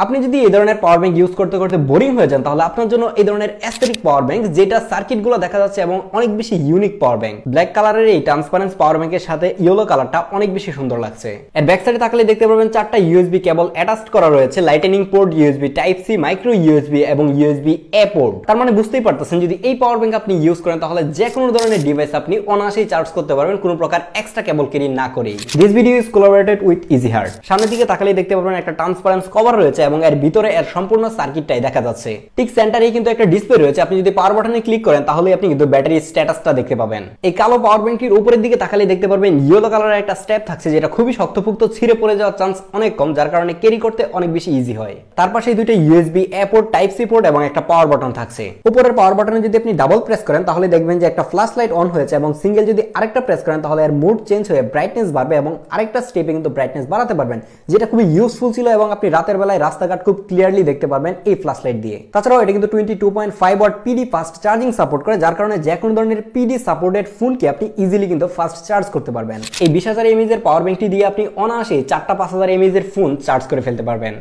আপনি যদি এই ধরনের পাওয়ার ব্যাংক ইউজ করতে করতে বোরিং হয়ে যান তাহলে আপনার জন্য এই ধরনের অ্যাস্থেটিক পাওয়ার ব্যাংক, যেটা সার্কিটগুলো দেখা যাচ্ছে এবং অনেক বেশি ইউনিক পাওয়ার ব্যাংক। ব্ল্যাক কালারের এই ট্রান্সপারেন্ট পাওয়ার ব্যাংকের সাথে ইয়েলো কালারটা অনেক বেশি সুন্দর লাগছে। এর ব্যাক সাইডে তাকালে দেখতে পারবেন 4টা ইউএসবি কেবল অ্যাটাচড করা রয়েছে, lightning port, USB type C, micro USB এবং ইউএসবি এ পোর্ট। তার মানে বুঝতেই পারতেছেন যদি এই পাওয়ার ব্যাংক আপনি ইউজ করেন তাহলে যে কোনো ধরনের ডিভাইস আপনি অনায়াসেই চার্জ করতে পারবেন কোনো প্রকার এক্সট্রা কেবল ক্যারি না করেই। This video is collaborated with EasyHeart. সামনের দিকে তাকালেই দেখতে পারবেন একটা ট্রান্সপারেন্ট কভার রয়েছে এবং এর ভিতরে এর সম্পূর্ণ সার্কিটটাই দেখা যাচ্ছে। ঠিক সেন্টারেই কিন্তু একটা ডিসপ্লে রয়েছে, আপনি যদি পাওয়ার বাটনে ক্লিক করেন তাহলে আপনি কিন্তু ব্যাটারি স্ট্যাটাসটা দেখতে পাবেন। এই কালো পাওয়ার ব্যাংকটির উপরের দিকে তাকালেই দেখতে পারবেন ইয়েলো কালারের একটা স্ট্র্যাপ থাকছে, যেটা খুবই শক্তপোক্ত, ছিঁড়ে পড়ে যাওয়ার চান্স অনেক কম, যার কারণে ক্যারি করতে অনেক বেশি ইজি হয়। তার পাশে দুইটা USB A port, type C port এবং একটা পাওয়ার বাটন থাকছে। উপরের পাওয়ার বাটনে যদি আপনি ডাবল প্রেস করেন তাহলে দেখবেন যে একটা ফ্ল্যাশ লাইট অন হয়েছে এবং সিঙ্গেল যদি আরেকটা প্রেস করেন তাহলে এর মোড চেঞ্জ হয়ে ব্রাইটনেস বাড়বে এবং আরেকটা স্টেপে কিন্তু ব্রাইটনেস বাড়াতে পারবেন, যেটা খুবই ইউজফুল ছিল এবং আপনি রাতের বেলায় রাস্তাঘাট খুব ক্লিয়ারলি দেখতে পারবেন এই ফ্ল্যাশ লাইট দিয়ে। তাছাড়াও এটা কিন্তু 22.5 watt PD fast charging support করে, যার কারণে যে কোনো ধরনের পিডি সাপোর্টেড ফোনকে আপনি ইজিলি কিন্তু ফাস্ট চার্জ করতে পারবেন। এই 20,000 mAh এর পাওয়ার ব্যাংকটি দিয়ে আপনি অনায়াসে 4টা 5000 mAh এর ফোন চার্জ করে ফেলতে পারবেন।